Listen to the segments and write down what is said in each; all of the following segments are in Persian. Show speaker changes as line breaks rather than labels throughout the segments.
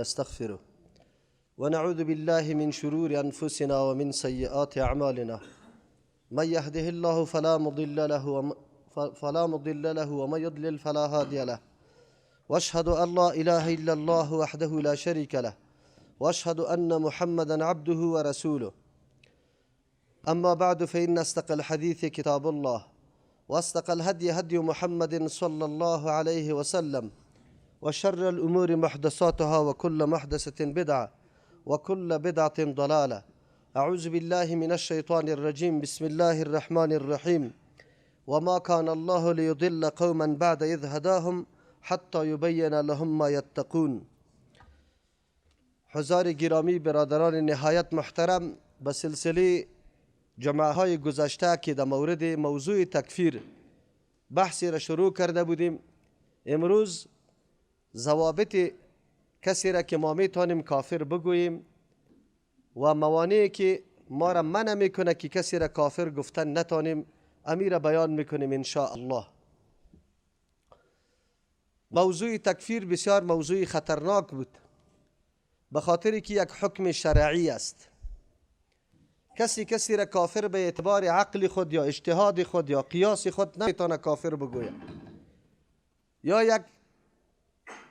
نستغفره ونعوذ بالله من شرور أنفسنا ومن سيئات أعمالنا من يهده الله فلا مضل له ومن يضلل فلا هادي له واشهد أن لا إله إلا الله وحده لا شريك له واشهد أن محمدا عبده ورسوله أما بعد فإن أصدق الحديث كتاب الله وأصدق الهدي هدي محمد صلى الله عليه وسلم وشر الأمور محدثاتها وكل محدثة بدعة وكل بدعة ضلالة. أعوذ بالله من الشيطان الرجيم. بسم الله الرحمن الرحيم. وما كان الله ليضل قوما بعد إذ هداهم حتى يبين لهم ما يتقون. حضار گرامی، برادران نهایت محترم، به سلسله جمعه های گذشته که در مورد موضوع تکفیر بحثی را شروع کرده بودیم، امروز ضوابط کسی را که ما میتونیم کافر بگوییم و موانعی که ما را منع میکنه که کسی را کافر گفتن نتانیم، امیر بیان میکنیم ان شاء الله. موضوع تکفیر بسیار موضوع خطرناک بود، به خاطر که یک حکم شرعی است. کسی را کافر به اعتبار عقل خود یا اجتهاد خود یا قیاس خود نمیتونه کافر بگوید، یا یک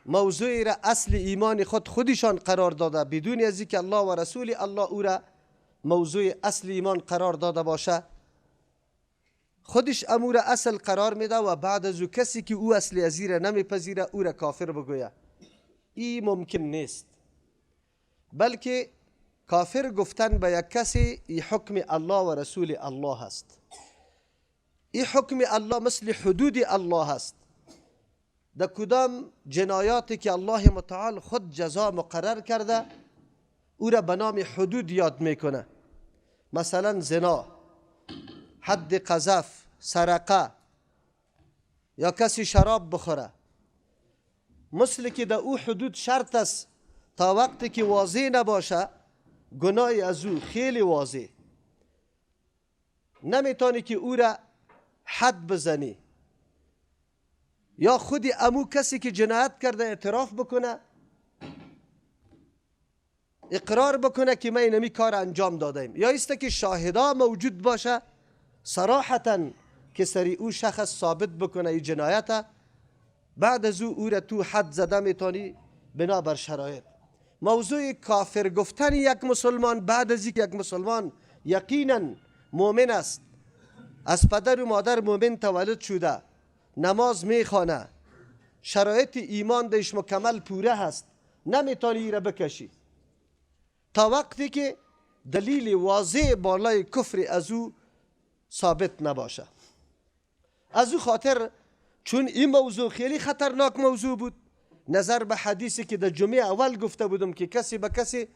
موضوعی را اصل ایمان خودشان قرار داده بدون از اینکه الله و رسول الله او را موضوع اصل ایمان قرار داده باشه، خودش امور اصل قرار میده و بعد از او کسی که او اصل ازی را نمیپذیره او را کافر بگوید. این ممکن نیست، بلکه کافر گفتن به یک کسی این حکم الله و رسول الله است. این حکم الله مثل حدود الله است. در کدام جنایاتی که الله متعال خود جزا مقرر کرده او را به نام حدود یاد میکنه، مثلا زنا، حد قذف، سرقه، یا کسی شراب بخوره، مثل که در او حدود شرط است تا وقتی که واضح نباشه گناه از او خیلی واضح، نمیتونی که او را حد بزنی، یا خودی امو کسی که جنایت کرده اعتراف بکنه، اقرار بکنه که من اینمی کار انجام دادم، یا است که شاهدا موجود باشه صراحتا که سری او شخص ثابت بکنه این جنایت، بعد از او را تو حد زده میتونی بنا بر شرایط. موضوع کافر گفتن یک مسلمان بعد از اینکه یک مسلمان یقینا مؤمن است، از پدر و مادر مؤمن تولد شده، نماز میخوانه، شرایط ایمان دش مکمل پوره هست، نمیتونی ایره بکشی تا وقتی که دلیل واضح بالای کفر از او ثابت نباشه. از او خاطر چون این موضوع خیلی خطرناک موضوع بود، نظر به حدیثی که در جمعه اول گفته بودم که کسی به کسی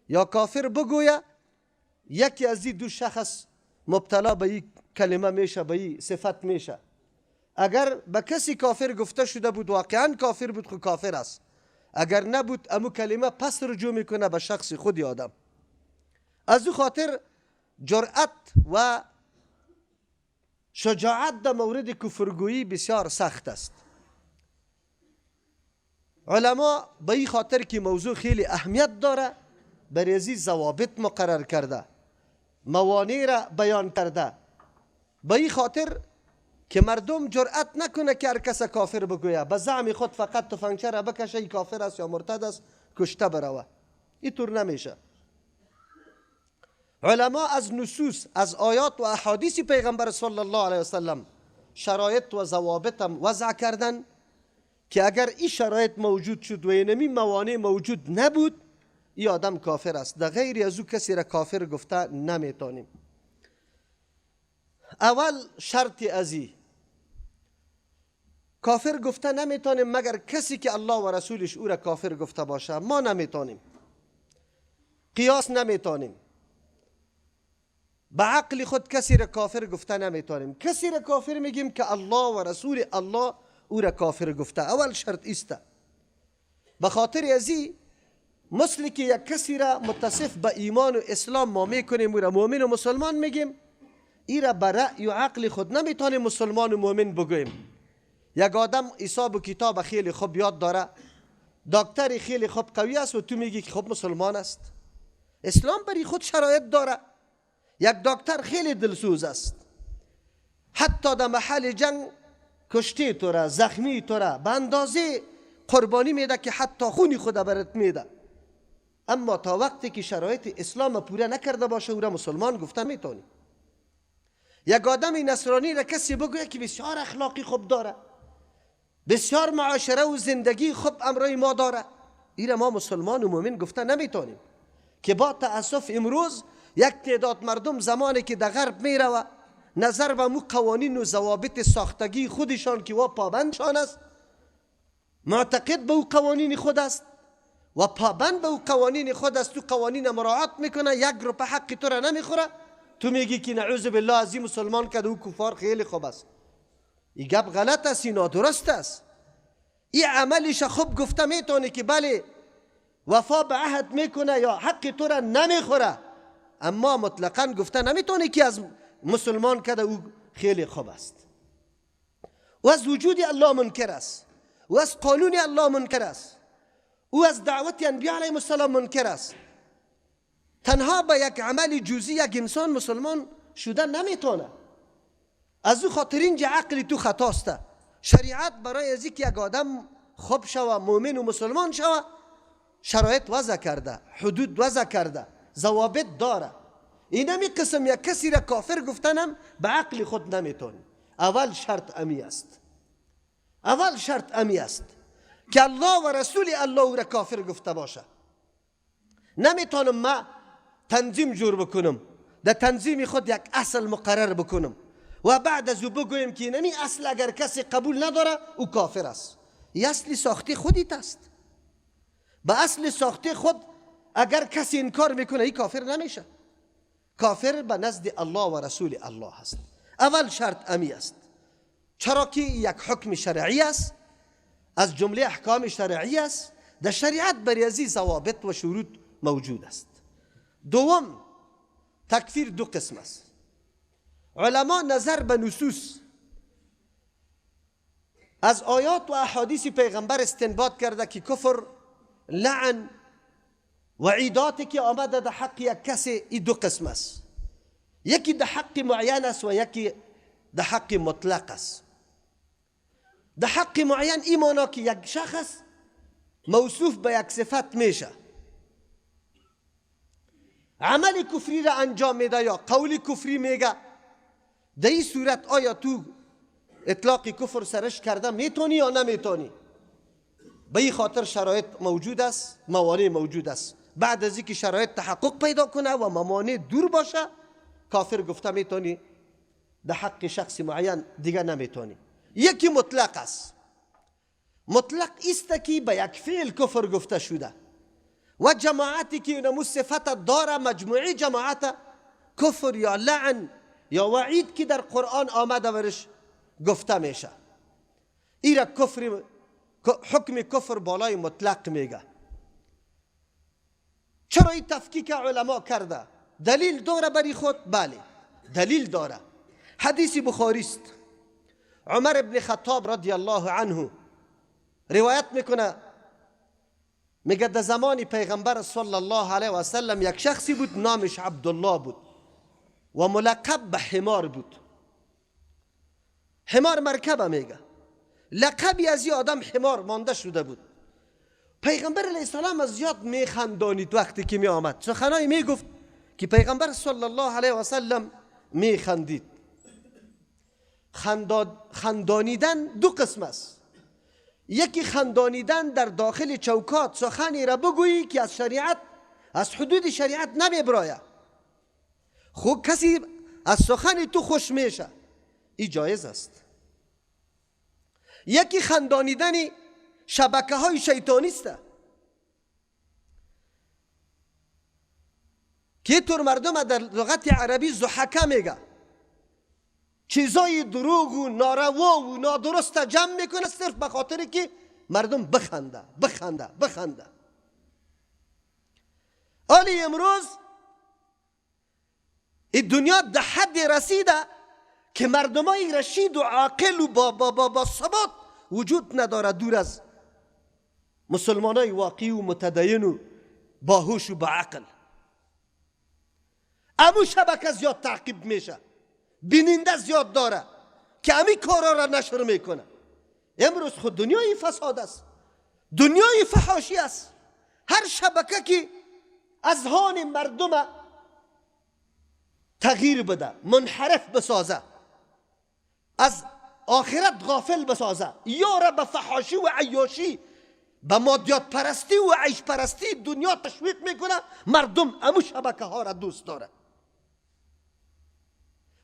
یا کافر بگویه، یکی از این دو شخص مبتلا به این کلمه میشه، به این صفت میشه. اگر به کسی کافر گفته شده بود واقعا کافر بود، خود کافر است. اگر نبود امو کلمه پس رجوع میکنه به شخص خودی آدم. از او خاطر جرأت و شجاعت در مورد کفرگویی بسیار سخت است. علما به این خاطر که موضوع خیلی اهمیت داره برای ازی ضوابط مقرر کرده، موانع را بیان کرده، به این خاطر که مردم جرأت نکنه که هر کس کافر بگویه، به زعم خود فقط تفنگچه را بکشه این کافر است یا مرتد است کشته بروه. این طور نمیشه. علما از نصوص، از آیات و احادیث پیغمبر صلی الله علیه وسلم شرایط و ضوابط هم وضع کردن که اگر این شرایط موجود شد و اینمی موانع موجود نبود، این آدم کافر است. در غیر از او کسی را کافر گفته نمیتونیم. اول شرط ازی کافر گفته نمیتونیم مگر کسی که الله و رسولش او را کافر گفته باشه. ما نمیتونیم، قیاس نمیتونیم، به عقل خود کسی را کافر گفته نمیتونیم. کسی را کافر میگیم که الله و رسول الله او را کافر گفته. اول شرط است. به خاطر ازی مثل که یک کسی را متصف به ایمان و اسلام ما میکنیم، او را مؤمن و مسلمان میگیم، این را به رأی و عقل خود نمیتونیم مسلمان و مؤمن بگوییم. یک آدم حساب و کتاب خیلی خوب یاد داره، دکتری خیلی خوب قوی است و تو میگی که خب مسلمان است. اسلام برای خود شرایط داره. یک دکتر خیلی دلسوز است، حتی در محل جنگ کشته تو را، زخمی تو را به اندازه قربانی میده که حتی خونی خود برات میده، اما تا وقتی که شرایط اسلام پوره نکرده باشه او را مسلمان گفتن میتونی. یک آدم نصرانی را کسی بگوید که بسیار اخلاقی خوب داره، بسیار معاشره و زندگی خوب امرای ما داره، این را ما مسلمان و مؤمن گفتن نمیتونیم. که با تأسف امروز یک تعداد مردم زمانی که در غرب میره و نظر به مو قوانین و ضوابط ساختگی خودشان که و پابندشان است، معتقد به او قوانین خود است و پابند به او قوانین خود است، تو قوانین مراعات میکنه، یک روپه حق تو را نمیخوره، تو میگی که نعوذ بالله از این مسلمان که او کفار خیلی خوب است. این گپ غلط است، این نادرست است. این عملش خوب گفته میتونه که بله وفا به عهد میکنه یا حق تو را نمیخوره، اما مطلقاً گفته نمیتونه که از مسلمان که او خیلی خوب است. و از وجود الله منکر است، و از قانون الله منکر است، و از دعوت انبیاء علیهم السلام منکر است. تنها با یک عمل جزئی یک انسان مسلمان شدن نمیتونه. از او خاطر اینجا عقل تو خطاست. شریعت برای از اینکه یک آدم خوب شوه، مؤمن و مسلمان شوه، شرایط وضع کرده، حدود وضع کرده، ضوابط داره. این همی قسم یک کسی را کافر گفتنم به عقل خود نمیتونه. اول شرط امی است، اول شرط امی است که الله و رسول الله او را کافر گفته باشه. نمیتونم ما تنظیم جور بکنم، در تنظیم خود یک اصل مقرر بکنم و بعد از او بگویم که نمی اصل اگر کسی قبول نداره او کافر است. این اصل ساخته خودیت است. به اصل ساخته خود اگر کسی انکار میکنه این کافر نمیشه. کافر به نزد الله و رسول الله هست. اول شرط امی است، چرا که یک حکم شرعی است، از جمله احکام شرعی است، در شریعت برای ازی ضوابط و شروط موجود است. دوم، تکفیر دو قسم است. علما نظر به نصوص از آیات و احادیث پیغمبر استنباط کرده که کفر، لعن، وعیداتی که آمده در حق یک کسی این دو قسم است. یکی در حق معین است و یکی در حق مطلق است. در حق معین این مانا که یک شخص موصوف به یک صفت میشه، عمل کفری را انجام میده یا قول کفری میگه، در این صورت آیا تو اطلاق کفر سرش کرده میتونی یا نمیتونی؟ به این خاطر شرایط موجود است، موانع موجود است. بعد از اینکه شرایط تحقق پیدا کنه و موانع دور باشه، کافر گفته میتونی، در حق شخص معین دیگه نمیتونی. یکی مطلق است. مطلق است که به یک فعل کفر گفته شده و جماعتی که نمو صفت داره، مجموعی جماعت کفر یا لعن یا وعید که در قرآن آمده ورش گفته میشه، این را کفر، حکم کفر بالای مطلق میگه. چرا این تفکیک علما کرده؟ دلیل داره بری خود؟ بله دلیل داره. حدیث بخاری است، عمر ابن خطاب رضی الله عنه روایت میکنه، میگه در زمان پیغمبر صلی الله علیه و سلم یک شخصی بود نامش عبدالله بود و ملقب به حمار بود. حمار مرکبه میگه، لقبی از این آدم حمار مانده شده بود. پیغمبر علیه السلام از زیاد میخندانید وقتی که می آمد، سخنایی میگفت که پیغمبر صلی الله علیه و سلم میخندید. خندانیدن دو قسم است. یکی خندانیدن در داخل چوکات، سخنی را بگویی که از شریعت، از حدود شریعت نمیبراید، خب کسی از سخن تو خوش میشه، این جایز است. یکی خندانیدن شبکه های شیطانی است که طور مردم در لغت عربی ضحکه میگه، چیزای دروغ و ناروا و نادرست جمع میکنه صرف به خاطر که مردم بخنده بخنده بخنده. حالی امروز این دنیا در حد رسیده که مردمای رشید و عاقل و با ثبات وجود نداره، دور از مسلمانای واقعی و متدین و باهوش و با عقل. امو شبکه زیاد تعقیب میشه، بیننده زیاد داره که امی کارا را نشر میکنه. امروز خود دنیای فساد است، دنیای فحاشی است. هر شبکه که اذهان مردم تغییر بده، منحرف بسازه، از آخرت غافل بسازه، یا را به فحاشی و عیاشی، به مادیات پرستی و عیش پرستی دنیا تشویق میکنه، مردم امو شبکه ها را دوست داره.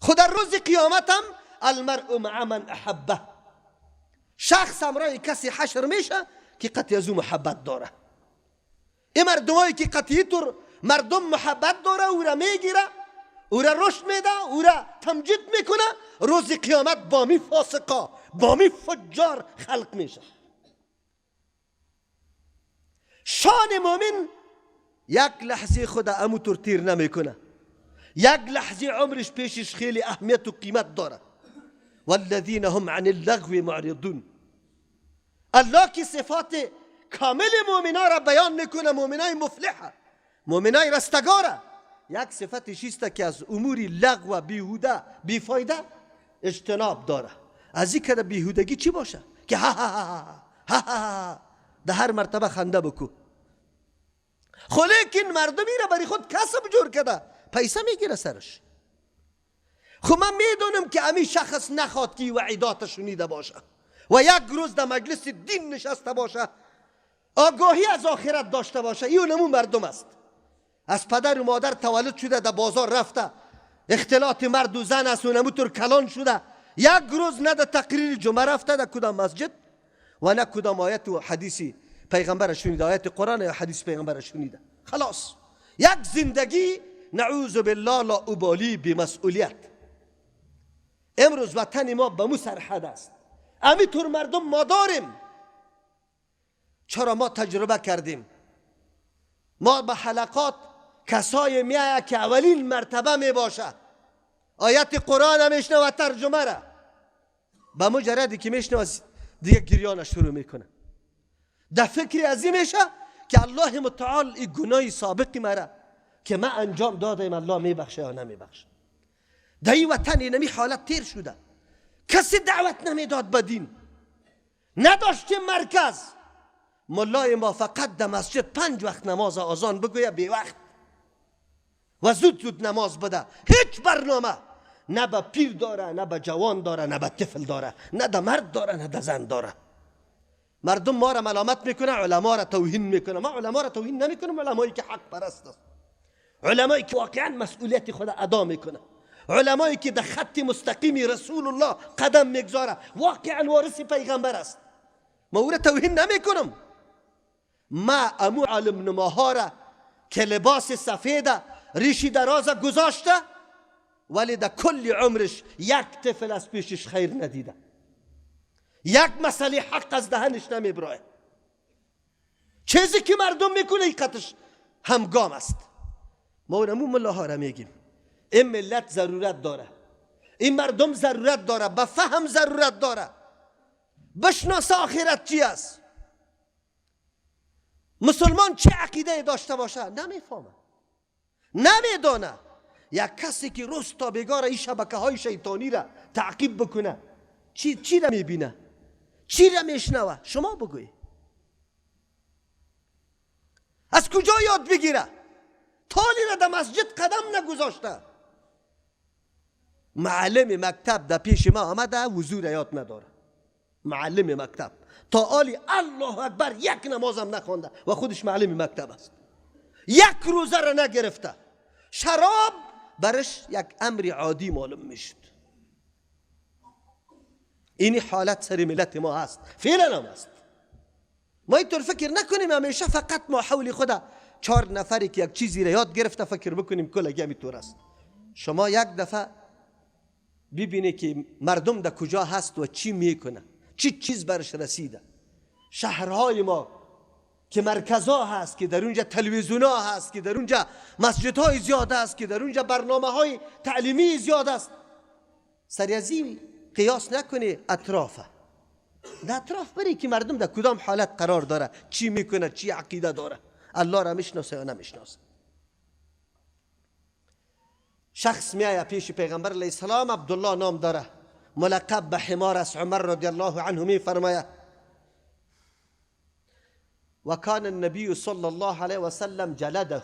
خود روز قیامت هم المرء مع من احبه، شخص همراه کسی حشر میشه که قطعی از او محبت داره. این مردمایی که قطعی طور مردم محبت داره، او را میگیره، او را رشد میده، او را تمجید میکنه، روز قیامت با می فاسقا، با می فجار خلق میشه. شان مؤمن یک لحظه خود امو طور تیر نمیکنه، یک لحظه عمرش پیشش خیلی اهمیت و قیمت داره. والذین هم عن اللغو معرضون. الله کی صفات کامل مؤمنان را بیان میکنه، مؤمنای مفلحه، مؤمنای رستگاره. یک صفتش است که از اموری لغو، بیهوده، بیفایده اجتناب داره. از این که بیهودگی چی باشه که ها ها ها ها ها ده هر مرتبه خنده بکو. خو لیکن مردمی را برای خود کسب جور کرده، پیسه میگیره سرش. خو من میدونم که امی شخص نخواد که وعیدات شنیده باشه و یک روز در مجلس دین نشسته باشه، آگاهی از آخرت داشته باشه. این نمون مردم است. از پدر و مادر تولد شده، در بازار رفته، اختلاط مرد و زن است و نموتور کلان شده، یک روز نه در تقریر جمعه رفته در کدام مسجد و نه کدام آیت و حدیثی پیغمبر شنیده، آیت قرآن یا حدیث پیغمبر شنیده. خلاص یک زندگی نعوذ بالله لا ابالی بمسئولیت. امروز وطن ما به مو سرحد است. امی طور مردم ما داریم. چرا ما تجربه کردیم. ما به حلقات کسای میایه که اولین مرتبه می باشه، آیت قرآن میشنه و ترجمه را به مجردی که میشنه دیگه گریان شروع میکنه. در فکری از این میشه که الله متعال این گناه سابقی مرا که من انجام دادم الله میبخشه یا نمیبخشه. در این وطن اینمی حالت تیر شده. کسی دعوت نمیداد به دین، نداشتیم مرکز. ملای ما فقط در مسجد 5 وقت نماز آذان بگویه بی وقت و زود زود نماز بده. هیچ برنامه نه به پیر داره، نه به جوان داره، نه به طفل داره، نه در مرد داره، نه در زن داره. مردم ما را ملامت میکنه، علما را توهین میکنه. ما علما را توهین نمیکنم، علمایی که حق پرست است، علمایی که واقعا مسئولیت خود ادا میکنه، علمایی که در خط مستقیمی رسول الله قدم میگذاره، واقعا وارث پیغمبر است. ما او را توهین نمیکنم. ما امو علم نماها را که لباس سفید ریشی دراز گذاشته ولی در کل عمرش یک طفل از پیشش خیر ندیده، یک مسئله حق از دهنش نمیبراه. چیزی که مردم میکنه ایقتش همگام است. ما اونمون ملاها را میگیم این ملت ضرورت داره، این مردم ضرورت داره، به فهم ضرورت داره، بشناس آخرت چی است. مسلمان چه عقیده داشته باشه نمیفهمه، نمیدانه. یک کسی که روز تا بگار این شبکه های شیطانی را تعقیب بکنه چی را میبینه، چی را میشنوه؟ شما بگوی از کجا یاد بگیره؟ تالی را در مسجد قدم نگذاشته. معلم مکتب در پیش ما آمده وضو را یاد نداره. معلم مکتب تا آلی الله اکبر یک نمازم نخوانده و خودش معلم مکتب است. یک روزه را نگرفته. شراب برش یک امر عادی معلوم میشد. این حالت سر ملت ما هست، فعلا هم هست. ما اینطور فکر نکنیم همیشه فقط ما حول خدا 4 نفری که یک چیزی را یاد گرفته فکر بکنیم کل همینطور است. شما یک دفعه ببینی که مردم در کجا هست و چی میکنه، چی چیز برش رسیده. شهرهای ما که مرکزها هست، که در اونجا تلویزیون ها هست، که در اونجا مسجد های زیاد است، که در اونجا برنامه های تعلیمی زیاد است. سریعی قیاس نکنی اطرافه. در اطراف بری که مردم در کدام حالت قرار داره، چی میکنه، چی عقیده داره، الله را میشناسه یا نمیشناسه. شخص میایه پیش پیغمبر علیه السلام، عبدالله نام داره، ملقب به حمار است. عمر رضی الله عنه می فرماید و کان النبی صلی الله علیه و سلم جلده،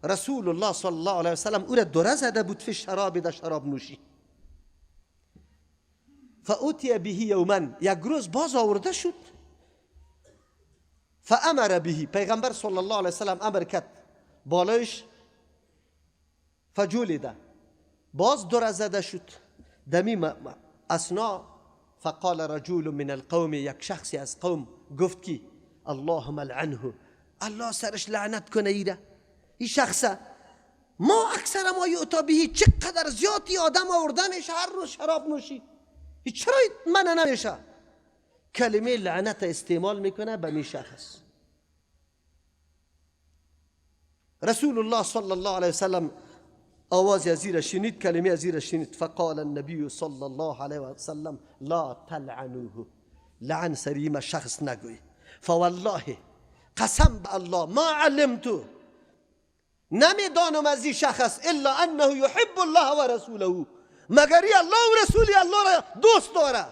رسول الله صلی الله علیه و سلم او را دوره زده بود فی شراب، در شراب نوشی. فاوتی به یوما، یک روز باز آورده شد. فامر به، پیغمبر صلی الله علیه و سلم امر کرد بالایش. فجلده، باز دوره زده شد. دمی اسنا فقال رجل من القوم، یک شخصی از قوم گفت که اللهم لعنه، الله سرش لعنت کنه ایره، این شخصه. ما اکثر ما یعطا بهی، چقدر زیادی آدم آورده میشه هر روز شراب نوشی، چرا منع نمیشه؟ کلمه لعنت استعمال میکنه به می شخص. رسول الله صلی الله علیه وسلم آواز ازیر شنید، کلمه ازیر شنید. فقال النبی صلی الله علیه وسلم لا تلعنوه، لعن سریم شخص نگوی. فوالله، قسم به الله، ما علمتو، نمیدانم از این شخص الا انه یحب الله و رسوله، مگری الله و رسولی الله را دوست داره.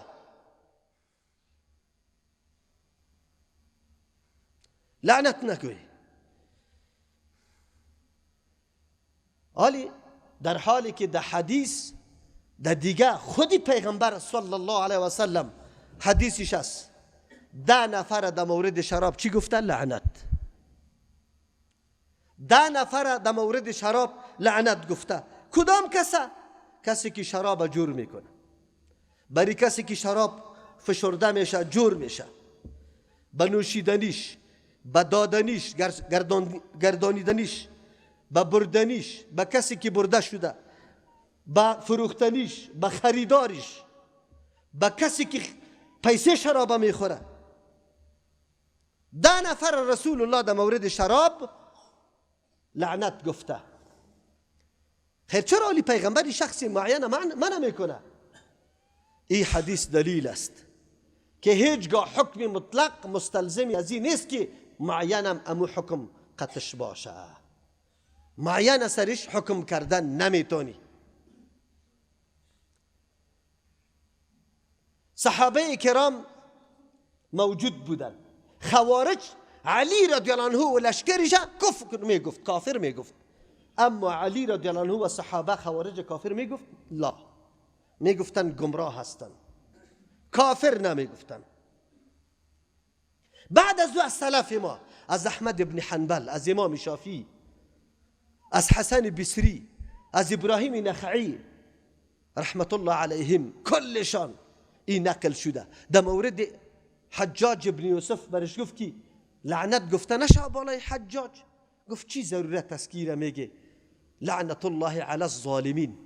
لعنت نگوی. حالی در حالی که در حدیث در دیگه خودی پیغمبر صلی الله علیه و سلم حدیثش است، 10 نفر در مورد شراب چی گفتن؟ لعنت. 10 نفر در مورد شراب لعنت گفته. کدام کسا؟ کسی که شراب جور میکنه. برای کسی که شراب فشرده میشه جور میشه، به نوشیدنیش، به دادنیش، گردانیدنیش، به بردنیش، به کسی که برده شده، به فروختنیش، به خریدارش، به کسی که پیسه شراب میخوره. 10 نفر رسول الله در مورد شراب لعنت گفته. خیر چرا علی پیغمبری شخصی معین منع میکنه؟ این حدیث دلیل است که هیچگاه حکم مطلق مستلزمی از این نیست که معینم امو حکم قطش باشه. معین سرش حکم کردن نمیتونی. صحابه کرام موجود بودن. خوارج علی رضی الله عنه و لشکرش کفر میگفت، کافر میگفت. اما علی رضی الله عنه و صحابه خوارج کافر میگفت؟ لا، میگفتن گمراه هستن، کافر نمیگفتن. بعد از او سلف ما، از احمد ابن حنبل، از امام شافعی، از حسن بصری، از ابراهیم نخعی رحمت الله علیهم، کلشان این نقل شده. در مورد حجاج ابن یوسف برش گفت که لعنت گفته نشه بالای حجاج. گفت چی ضرورت تذکیره؟ میگه لعنت الله علی الظالمین،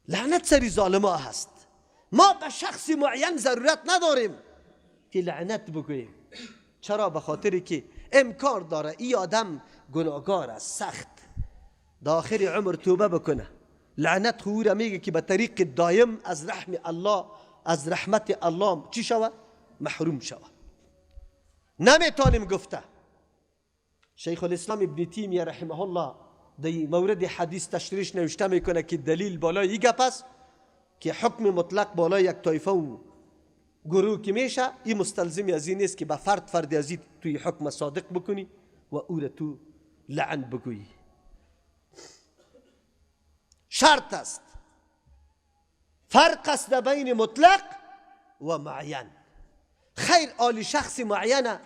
لعنت سری ظالما هست. ما به شخص معین ضرورت نداریم که لعنت بگوییم. چرا؟ به خاطری که امکان داره ای آدم گناهگار است، سخت در آخر عمر توبه بکنه. لعنت خوره میگه که به طریق دایم از رحم الله، از رحمت الله چی شود؟ محروم شود. نمیتونیم گفته. شیخ الاسلام ابن تیمیه رحمه الله در مورد حدیث تشریح نوشته میکنه که دلیل بالای این گپ است که حکم مطلق بالای یک طایفه و گروه که میشه، این مستلزمی از این نیست که به فرد از این توی حکم صادق بکنی و او را تو لعن بگویی. شرط است، فرق است بین مطلق و معین. خیر آلی شخص معینه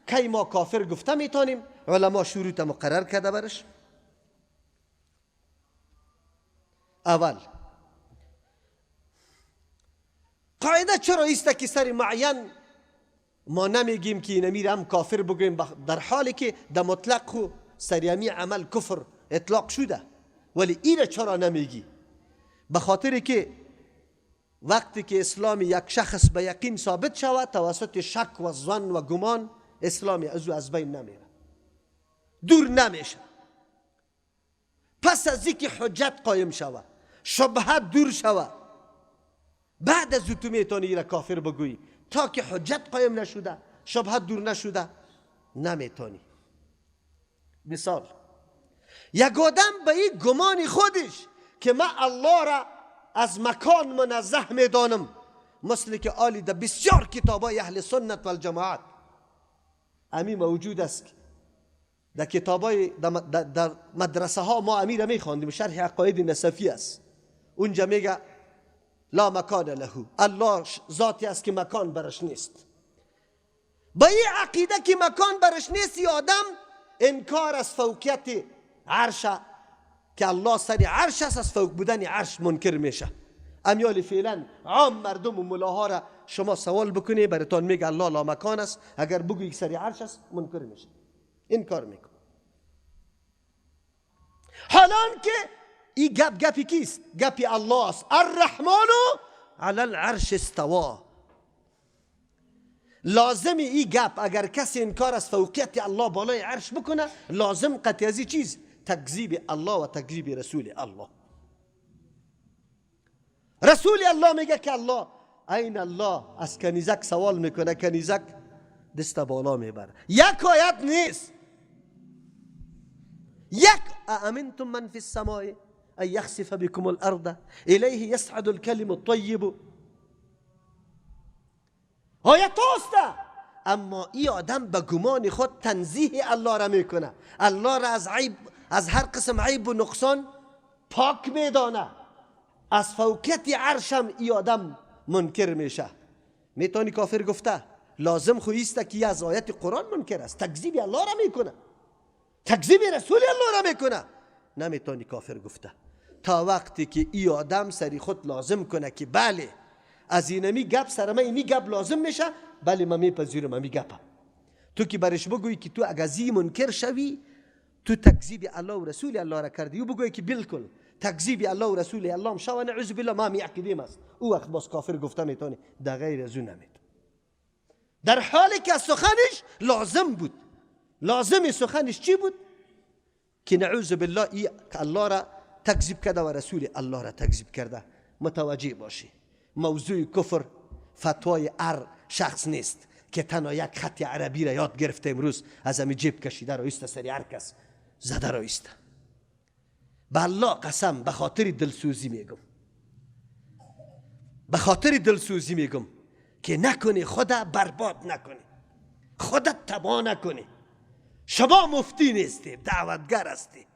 کی ما کافر گفته میتونیم؟ علما شروط مقرر کرده برش. اول قاعده چرا ایسته که سر معین ما نمیگیم که نمیر هم کافر بگویم، در حالی که در مطلق خو سریمی عمل کفر اطلاق شده، ولی این چرا نمیگی؟ به خاطر که وقتی که اسلام یک شخص به یقین ثابت شود، توسط شک و ظن و گمان اسلامی از بین نمیره، دور نمیشه. پس از اینکه حجت قایم شود، شبهت دور شود، بعد از تو میتونی ایره کافر بگویی. تا که حجت قایم نشده، شبهت دور نشده، نمیتونی. مثال، یک آدم به این گمان خودش که من الله را از مکان منزه میدانم، مثل که آلی در بسیار کتابای اهل سنت و الجماعت امی موجود است. در کتابای در مدرسه ها ما امی را میخواندیم، شرح عقاید نصفی است. اونجا میگه لا مکان له، الله ذاتی است که مکان برش نیست. با این عقیده که مکان برش نیست، ی آدم انکار از فوقیت عرش که الله سر عرش است، از فوق بودن عرش منکر میشه. امیال فعلا عام مردم و ملاها را شما سوال بکنی، براتون میگه الله لا مکان است، اگر بگویی سر عرش است منکر میشه، انکار میکن. حالان که این گپی کیست؟ گپی الله است. الرحمن علی العرش استوا. لازمی این گپ اگر کسی انکار از فوقیت الله بالای عرش بکنه، لازم قطعی از این چیز تکذیب الله و تکذیب رسول الله. رسول الله میگه که الله این الله، از کنیزک سوال میکنه، کنیزک دست بالا میبره. یک آیت نیست، یک امنتم من فی السماء ان یخسف بكم الارض الیه یصعد الکلم الطیب. آیت هست، اما این آدم به گمان خود تنزیه الله را میکنه، الله را از عیب، از هر قسم عیب و نقصان پاک میدانه. از فوقیت عرشم این آدم منکر میشه. میتونی کافر گفته؟ لازم خویسته که از آیت قرآن منکر است، تکذیب الله را میکنه، تکذیب رسول الله را میکنه. نمیتونی کافر گفته تا وقتی که این آدم سری خود لازم کنه که بله از اینمی گپ سر من اینی گپ لازم میشه، بله من میپذیرم امی گپم. تو که برش بگویی که تو اگر زی منکر شوی، تو تکذیب الله و رسول الله را کردی، و بگویی که بالکل تکذیب الله و رسول الله شو، نعوذ بالله ما میعقیدیم است، او وقت باز کافر گفته میتونی، در غیر از اون نمیتونی. در حالی که سخنش لازم بود. لازم سخنش چی بود؟ که نعوذ بالله که الله را تکذیب کرده و رسول الله را تکذیب کرده. متوجه باشی موضوع کفر فتوای هر شخص نیست که تنها یک خط عربی را یاد گرفته امروز از همی جیب کشیده را ایسته سری هر کس زده را ایسته. به الله قسم به خاطر دلسوزی میگم، به خاطر دلسوزی میگم که نکنی، خدا برباد نکنی، خودت تباه نکنی. شما مفتی نیستی، دعوتگر هستی.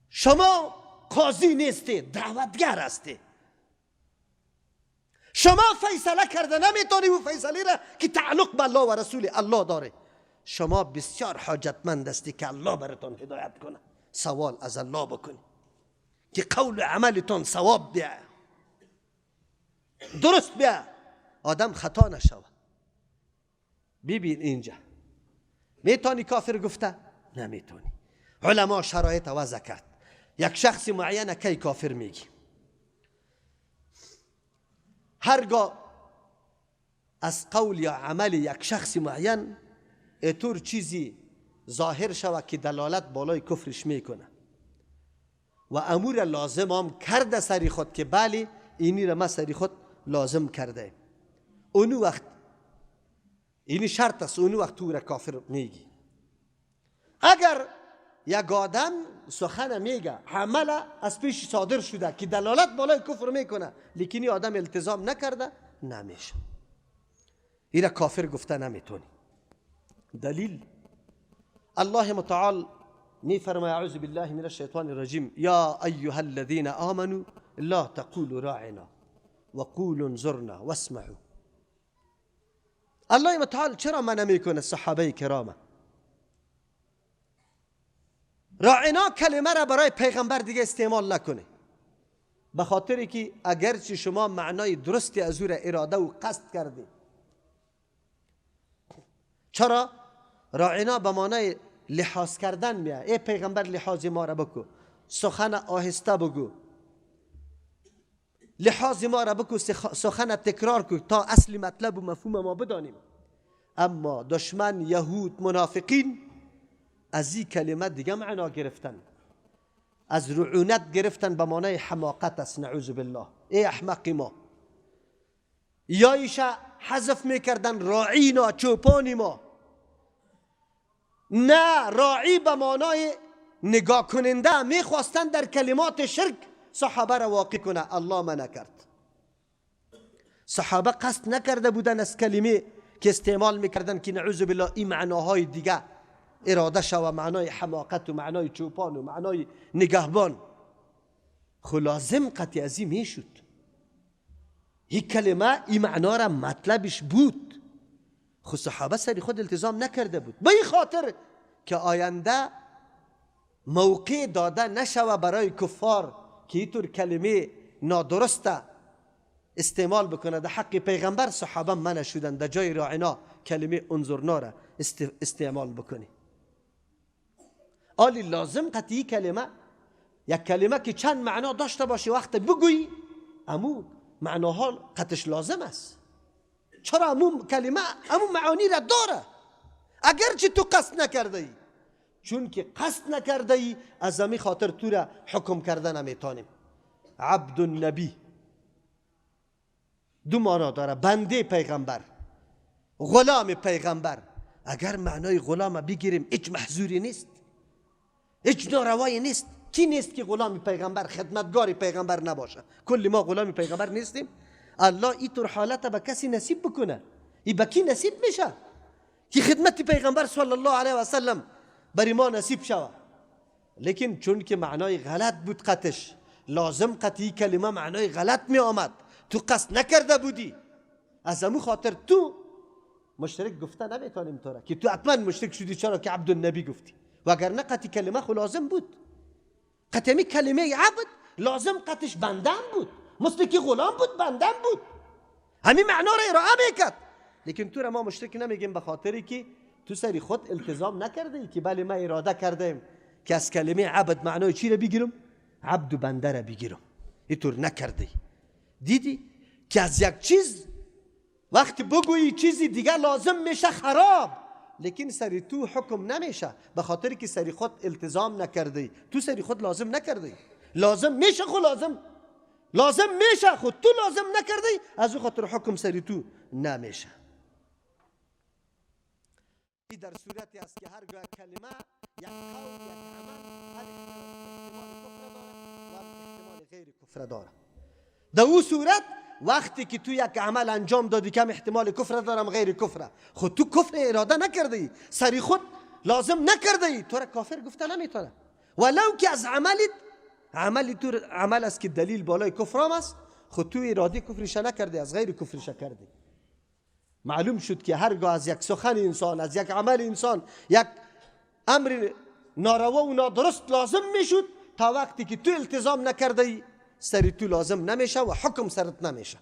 شما قاضی نیستی، دعوتگر هستی. شما فیصله کرده نمیتونی و فیصله را که تعلق به الله و رسول الله داره. شما بسیار حاجتمند هستی که الله براتون هدایت کنه. سوال از الله بکنی که قول و عملتون ثواب بیا، درست بیا، آدم خطا نشود. ببین اینجا میتونی کافر گفته؟ نمیتونی. علما شرایط وضع کرد. یک شخص معین کی کافر میگی؟ هرگاه از قول یا عمل یک شخص معین ایطور چیزی ظاهر شود که دلالت بالای کفرش میکنه و امور لازم هم کرده سری خود که بله اینی را ما سری خود لازم کرده، اونو وقت اینی شرط است، اونو وقت تو را کافر میگی. اگر یک آدم سخن میگه، عمل از پیش صادر شده که دلالت بالای کفر میکنه، لیکن این آدم التزام نکرده، نمیشه. این را کافر گفته نمیتونی. دلیل الله متعال میفرماید اعوذ بالله من الشیطان الرجیم یا ایها الذین آمنوا لا تقولوا راعنا وقولوا انظرنا واسمعوا. الله متعال چرا منع میکنه صحابه کرام؟ راعنا کلمه را برای پیغمبر دیگه استعمال نکنه، به خاطر که اگرچه شما معنای درستی از او را اراده و قصد کردی. چرا؟ راعنا به معنای لحاظ کردن میاد. ای پیغمبر لحاظ ما را بکو، سخن آهسته بگو، لحاظ ما را بکو، سخن تکرار کو تا اصل مطلب و مفهوم ما بدانیم. اما دشمن، یهود، منافقین از این کلمه دیگه معنا گرفتن، از رعونت گرفتن به معنای حماقت است. نعوذ بالله. ای احمق ما، یا ایشا حذف میکردن راعینا، چوپانی ما. نه، راعی به معنای نگاه کننده. میخواستن در کلمات شرک صحابه را واقع کنه. الله ما نکرد. صحابه قصد نکرده بودن از کلمه که استعمال میکردن که نعوذ بالله این معناهای دیگه اراده شوه، معنای حماقت و معنای چوپان و معنای نگهبان. لازم قطعی ازی میشد. این کلمه این معنا را مطلبش بود، خود صحابه سری خود التزام نکرده بود. به این خاطر که آینده موقع داده نشوه برای کفار که اینطور کلمه نادرسته استعمال بکنه در حق پیغمبر، صحابه منع شدن در جای راعنا کلمه انظرنا را استعمال بکنی. آلی لازم قطعی کلمه، یک کلمه که چند معنا داشته باشه وقت بگویی امو معناها قطعش لازم است. چرا امو کلمه امو معانی را داره اگرچه تو قصد نکرده ای. چون که قصد نکرده ای از امی خاطر تو را حکم کرده نمیتانیم. عبد النبی دو معنا داره، بنده پیغمبر، غلام پیغمبر. اگر معنای غلام بگیریم هیچ محظوری نیست، هیچ ناروایی نیست. کی نیست که غلام پیغمبر خدمتگار پیغمبر نباشه؟ کل ما غلام پیغمبر نیستیم. الله اینطور حالت به کسی نصیب بکنه. این به کی نصیب میشه؟ که خدمت پیغمبر صلی الله علیه و سلم بر ما نصیب شوه. لیکن چون که معنای غلط بود قطعش لازم قطعی کلمه معنای غلط می آمد، تو قصد نکرده بودی، از امو خاطر تو مشرک گفته نمیتونیم تو را که تو حتما مشرک شدی. چرا که عبد النبی گفتی؟ وگرنه قطعی کلمه خو لازم بود. قطعی کلمه عبد لازم قطعش بندم بود، مثل که غلام بود بندم بود، همین معنا را ارائه میکرد. لیکن تو را ما مشرک نمیگیم به خاطری که تو سری خود التزام نکرده ای که بله ما اراده کردیم که از کلمه عبد معنای چی را بگیرم؟ عبد و بنده را بگیرم. اینطور نکردی. دیدی که از یک چیز وقتی بگویی چیزی دیگه لازم میشه خراب، لیکن سری تو حکم نمیشه به خاطر که سری خود التزام نکردی. تو سری خود لازم نکردی، لازم میشه خود لازم میشه خود تو لازم نکردی، از او خاطر حکم سری تو نمیشه. این در صورتی است که هرگاه کلمه یک قول یک عمل هر احتمال کفر داره و احتمال غیر کفر داره. در او صورت وقتی که تو یک عمل انجام دادی کم احتمال کفر دارم غیر کفره، خود تو کفر اراده نکردی، سری خود لازم نکردی، تو را کافر گفته نمیتونه. ولو که از عملی تو عمل است که دلیل بالای کفرام است، خود تو اراده کفرش نکردی، از غیر کفرش کردی. معلوم شد که هرگاه از یک سخن انسان، از یک عمل انسان یک امر ناروا و نادرست لازم میشد، تا وقتی که تو التزام نکردی سری تو لازم نمیشه و حکم سرت نمیشه.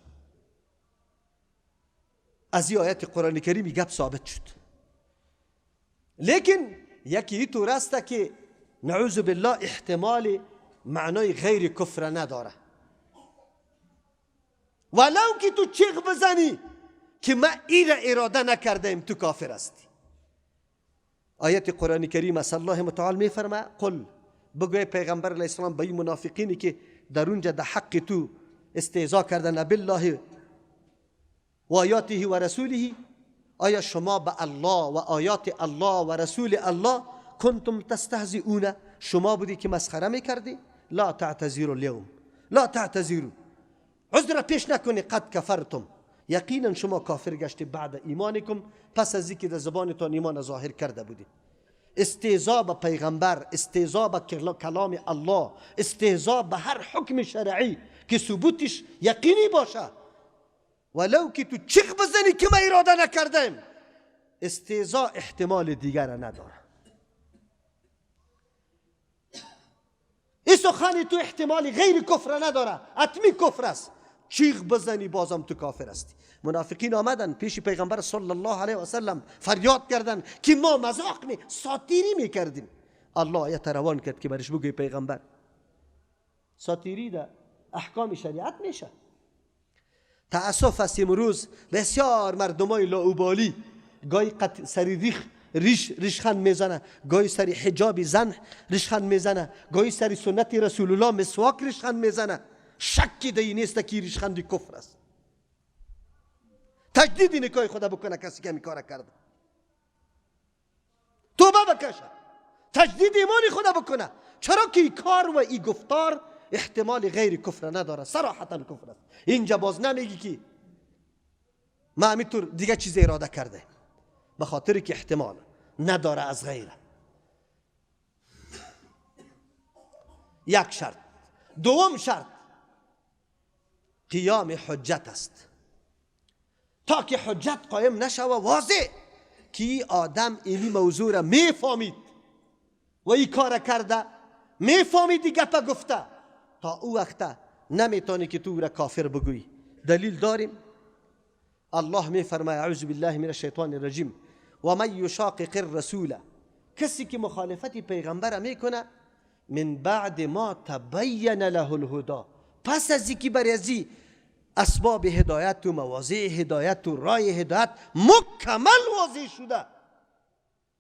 از این آیت قرآن کریمی گپ ثابت شد. لیکن یکی طور است که نعوذ بالله احتمال معنای غیر کفر نداره. ولو که تو چیغ بزنی که ما این را اراده نکردیم تو کافر هستی. آیت قرآن کریم است الله متعال میفرما قل بگوی پیغمبر علیه السلام به این منافقینی که در اونجا در حق تو استهزا کردن بالله و آیاته و رسوله، آیا شما به الله و آیات الله و رسول الله کنتم تستهزئون، شما بودی که مسخره میکردی؟ لا تعتذروا اليوم، لا تعتذروا، عذر پیش نکنی، قد کفرتم، یقینا شما کافر گشتی بعد ایمانکم، پس از اینکه در زبانتان ایمان ظاهر کرده بودید. استهزاء به پیغمبر، استهزاء به کلام الله، استهزاء به هر حکم شرعی که ثبوتش یقینی باشه، ولو که تو چیغ بزنی که ما اراده نکردیم، استهزاء احتمال دیگر نداره. این سخن تو احتمال غیر کفر نداره، حتمی کفر است. چیغ بزنی بازم تو کافر هستی. منافقین آمدن پیش پیغمبر صلی الله علیه و سلم فریاد کردن که ما مذاق ساتیری میکردیم. الله آیت روان کرد که برش بگوی پیغمبر ساتیری ده احکام شریعت میشه. تأسف است امروز بسیار مردمای لاابالی گاهی سری ریشخند میزنه، گاهی سری حجاب زن ریشخند میزنه، گاهی سری سنت رسول الله مسواک ریشخند میزنه. شکی دی نیست که ریشخند کفر است. تجدید نکاح خدا بکنه کسی که این کار کرده. توبه بکشه، تجدید ایمان خدا بکنه. چرا که این کار و این گفتار احتمال غیر کفر نداره، صراحتا کفر است. اینجا باز نمیگی که ما همینطور دیگه چیز اراده کرده، به خاطر که احتمال نداره از غیره. یک شرط. دوم شرط قیام حجت است. تا که حجت قایم نشوه واضح که این آدم اینی موضوع را میفهمید و این کار کرده، میفهمیدی گپ گفته، تا او وقته نمیتونی که تو را کافر بگویی. دلیل داریم. الله میفرماید اعوذ بالله من الشیطان الرجیم و من یشاقق الرسول، کسی که مخالفت پیغمبر میکنه من بعد ما تبین له الهدى، پس از اینکه برای ازی اسباب هدایت و مواضع هدایت و رای هدایت مکمل واضح شده،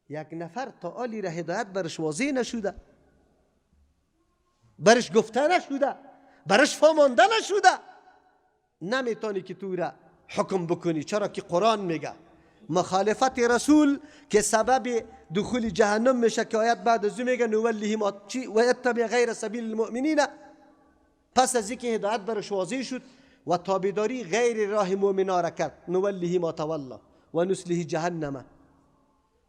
یک نفر تا آلی را هدایت برش واضح نشده، برش گفته نشده، برش فهمانده نشده، نمیتونی که تو را حکم بکنی. چرا که قرآن میگه مخالفت رسول که سبب دخول جهنم میشه، که آیت بعد از میگه نولیه ما و اتبع غیر سبیل المؤمنین. پس از اینکه هدایت برش واضح شد و تابعداری غیر راه مؤمنا را کرد، نولیه ما تولا و نسلیه جهنم،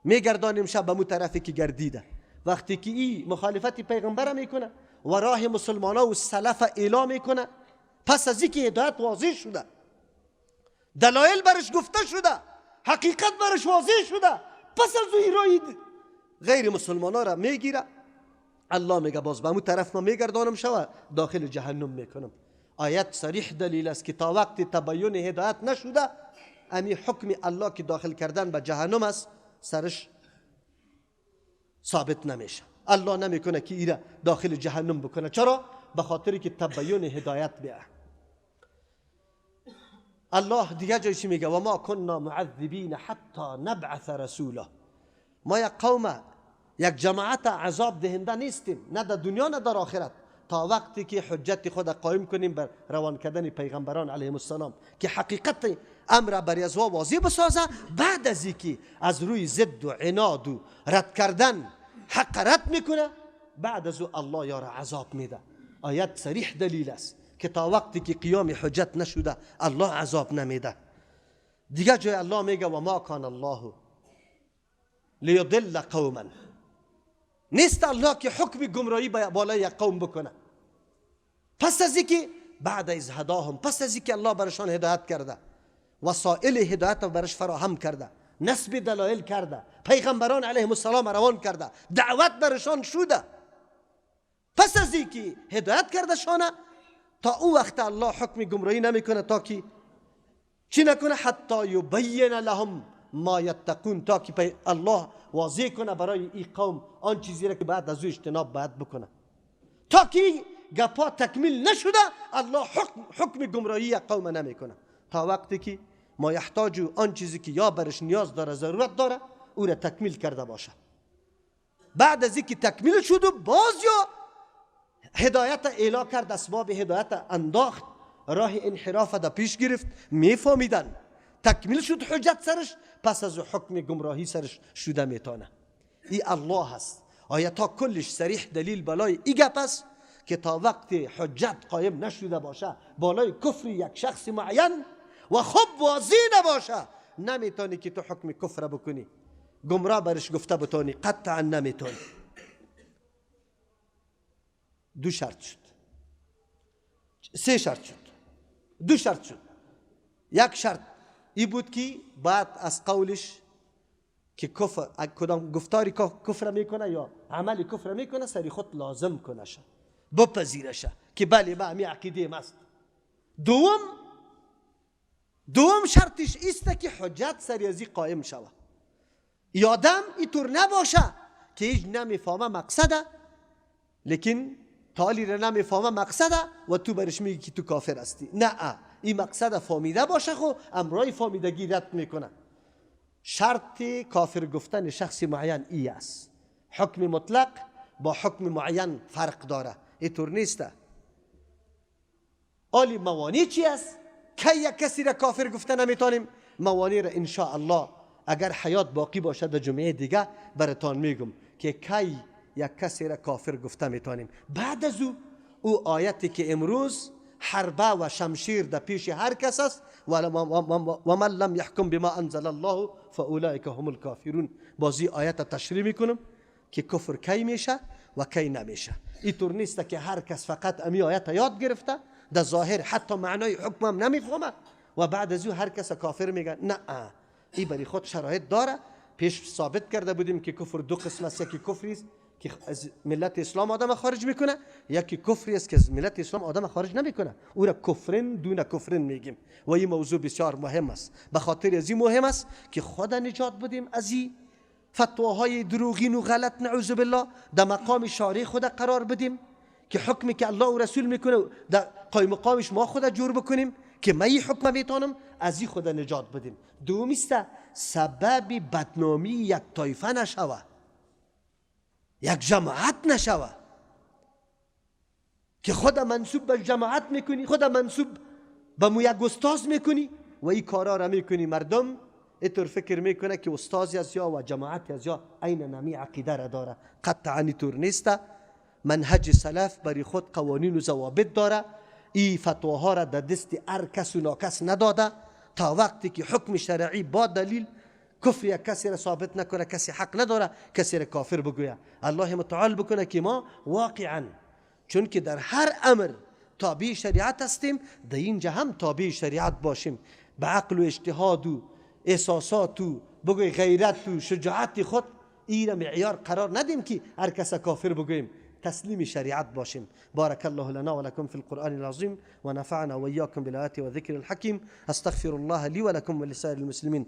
میگردانیم شب به مو طرفی که گردیده. وقتی که این مخالفت پیغمبر میکنه و راه مسلمانا و سلف اعلام میکنه، پس از اینکه هدایت واضح شده، دلایل برش گفته شده، حقیقت برش واضح شده، پس از این راه غیر مسلمانا را میگیره، الله میگه باز به اون طرف ما میگردانم شوه داخل جهنم میکنم. آیت صریح دلیل است که تا وقت تبیین هدایت نشده، امی حکم الله که داخل کردن به جهنم است سرش ثابت نمیشه. الله نمیکنه که ایره داخل جهنم بکنه. چرا؟ به خاطری که تبیین هدایت بیه. الله دیگه جایشی میگه و ما کننا معذبین حتی نبعث رسولا، ما یک قوم، یک جماعت عذاب دهنده نیستیم، نه در دنیا نه در آخرت، تا وقتی که حجت خود قایم کنیم بر روان کردن پیغمبران علیهم السلام، که حقیقت امر بر ازوا واضح بسازه. بعد از اینکه از روی ضد و عناد و رد کردن حق رد میکنه، بعد از او الله یار عذاب میده. آیت صریح دلیل است که تا وقتی که قیام حجت نشده الله عذاب نمیده. دیگه جای الله میگه و ما کان الله لیضل قوما، نیست الله که حکم گمراهی بالای یک قوم بکنه. پس از اینکه بعد از هداهم، پس از اینکه الله برشان هدایت کرده، وسایل هدایت برش فراهم کرده، نسب دلایل کرده، پیغمبران علیهم السلام روان کرده، دعوت برشان شده، پس از اینکه هدایت کرده شانه، تا او وقت الله حکم گمراهی نمیکنه تا که چی نکنه؟ حتی یبین لهم ما یتقون، تا که الله واضح کنه برای این قوم آن چیزی را که بعد از او اجتناب باید بکنه. تا که گپا تکمیل نشده الله حکم گمراهی قوم نمیکنه، تا وقتی که ما یحتاج آن چیزی که یا برش نیاز داره، ضرورت داره، او را تکمیل کرده باشه. بعد از اینکه تکمیل شد و باز یا هدایت اعلا کرد، اسباب هدایت انداخت، راه انحراف دا پیش گرفت، میفهمیدن تکمیل شد حجت سرش، پس از حکم گمراهی سرش شده میتونه. ای الله هست. آیتا کلش صریح دلیل بالای ای گپ است که تا وقت حجت قایم نشده باشه بالای کفر یک شخص معین و خب واضح نباشه، نمیتونی که تو حکم کفر بکنی، گمراه برش گفته بتونی، قطعا نمیتونی. دو شرط شد، سه شرط شد، دو شرط شد. یک شرط ای بود که بعد از قولش که کفر، کدام گفتاری کفر میکنه یا عملی کفر میکنه، سری خود لازم کنه شه، بپذیرشه که بله با امی عقیده ماست. دوم شرطش ایسته که حجت سری ازی قائم شوه. یادم اینطور نباشه که هیچ نمیفهمه مقصده، لیکن تالی را نمیفهمه مقصده و تو برش میگی که تو کافر هستی. نه، این مقصد فهمیده باشه خو امرای فهمیدگی رد میکنه. شرط کافر گفتن شخص معین ای است. حکم مطلق با حکم معین فرق داره، اینطور نیسته. آلی موانی چی است که یک کسی را کافر گفته نمیتونیم؟ موانع را ان شاء الله اگر حیات باقی باشه در جمعه دیگه براتان میگم که کی یک کسی را کافر گفته میتونیم. بعد از او آیتی که امروز حربه و شمشیر در پیش هر کس است و من لم یحکم بما انزل الله فاولئک هم الکافرون. بازی آیت تشریح میکنم که کفر کی میشه و کی نمیشه. اینطور نیست که هر کس فقط امی آیت یاد گرفته در ظاهر حتی معنای حکم هم نمیفهمه و بعد از او هر کس کافر میگه. نه، این برای خود شرایط داره. پیش ثابت کرده بودیم که کفر دو قسم است. یکی کفری است که از ملت اسلام آدم خارج میکنه، یکی کفری است که از ملت اسلام آدم خارج نمیکنه. او را کفرن دون کفرن میگیم و این موضوع بسیار مهم است. به خاطر از این مهم است که خود نجات بدیم از این فتواهای دروغین و غلط نعوذ بالله، در مقام شارع خود قرار بدیم که حکمی که الله و رسول میکنه در قایم مقامش ما خود جور بکنیم که من این حکم میتونم، از این خود نجات بدیم. دومیست سبب بدنامی یک طایفه نشوه، یک جماعت نشوه که خود منصوب به جماعت میکنی، خود منصوب به مو یک استاذ میکنی و این کارا را میکنی. مردم اینطور فکر میکنه که استاذی از یا و جماعتی از یا عین نمی عقیده را داره. قطعا اینطور نیست. منهج سلف برای خود قوانین و ضوابط داره. این فتواها را در دست هر کس و ناکس نداده تا وقتی که حکم شرعی با دلیل کفر یک کسی را ثابت نکنه. کسی حق نداره کسی را کافر بگویه. الله متعال بکنه که ما واقعا چون که در هر امر تابع شریعت هستیم، در اینجا هم تابع شریعت باشیم. به عقل و اجتهاد و احساسات و بگوی غیرت و شجاعت خود این معیار قرار ندیم که هر کس کافر بگوییم. تسلیم شریعت باشیم. بارك الله لنا ولكم في القرآن العظيم ونفعنا وإياكم بالآيات والذكر الحكيم. استغفر الله لي ولكم ولسائر المسلمين.